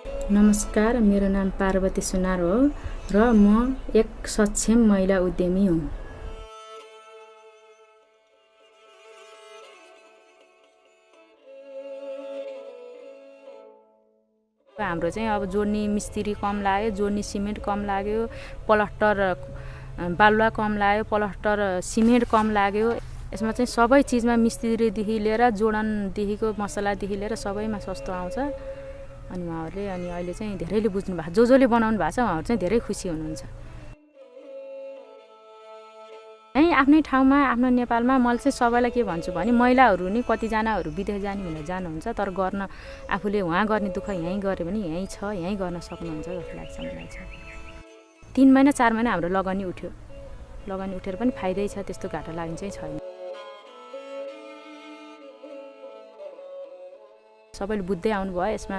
नमस्कार, मेरो नाम पार्वती सुनार हो र म एक सक्षम महिला उद्यमी हुँ। हाम्रो चाहिँ अब जोड्ने मिस्त्री कम लाग्यो, जोड्ने सिमेन्ट कम लाग्यो, प्लास्टर बालुवा कम लाग्यो, प्लास्टर सिमेन्ट कम लाग्यो। यसमा चाहिँ सबै चिजमा मिस्त्रीदेखि लिएर जोडनदेखिको मसलादेखि लिएर सबैमा सस्तो आउँछ। अनि उहाँहरूले अहिले चाहिँ धेरैले बुझ्नु भएको, जसले बनाउनु भएको छ उहाँहरू चाहिँ धेरै खुसी हुनुहुन्छ। यहीँ आफ्नै ठाउँमा आफ्नो नेपालमा मैले चाहिँ सबैलाई के भन्छु भने महिलाहरू नि कतिजनाहरू विदेश जाने भनेर जानुहुन्छ, तर गर्न आफूले वहाँ गर्ने दुःख यहीँ गऱ्यो भने यहीँ छ, यहीँ गर्न सक्नुहुन्छ जस्तो लाग्छ मलाई चाहिँ। 3 महिना 4 महिना हाम्रो लगानी उठ्यो, लगानी उठेर पनि फाइदै छ, त्यस्तो घाटा लाग्ने चाहिँ छैन। सबैले बुझ्दै आउनुभयो, यसमा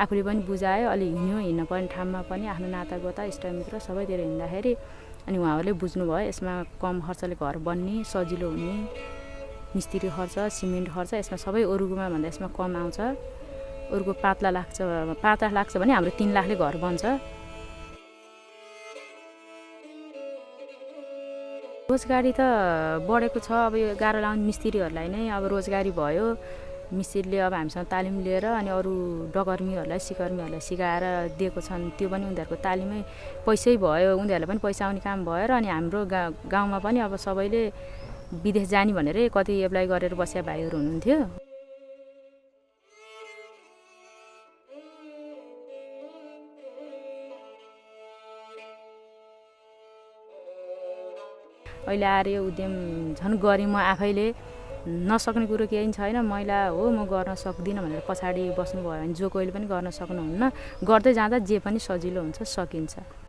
आफूले पनि बुझायो, अलि हिँड्यो, हिँड्न पर्ने ठाउँमा पनि आफ्नो नातागोता इष्टमित्र सबैतिर हिँड्दाखेरि अनि उहाँहरूले बुझ्नुभयो यसमा कम खर्चले घर बन्ने, सजिलो हुने, मिस्त्री खर्च, सिमेन्ट खर्च यसमा सबै अरूकोमा भन्दा यसमा कम आउँछ। अरूको 5 लाख लाग्छ भने हाम्रो 3 लाखले घर बन्छ। रोजगारी त बढेको छ, अब यो गाह्रो लाउने मिस्त्रीहरूलाई नै अब रोजगारी भयो। मिस्त्रीले अब हामीसँग तालिम लिएर अनि अरू डकर्मीहरूलाई सिकर्मीहरूलाई सिकाएर दिएको छन्, त्यो पनि उनीहरूको तालिमै पैसै भयो, उनीहरूलाई पनि पैसा आउने काम भयो र अनि हाम्रो गाउँमा पनि अब सबैले विदेश जाने भनेर कति एप्लाई गरेर बसेका भाइहरू हुनुहुन्थ्यो। अहिले आएर यो उद्यम झन् गरेँ म आफैले, नसक्ने कुरो केही छैन। महिला हो, म गर्न सक्दिनँ भनेर पछाडि बस्नुभयो भने जो कोहीले पनि गर्न सक्नुहुन्न। गर्दै जाँदा जे पनि सजिलो हुन्छ, सकिन्छ।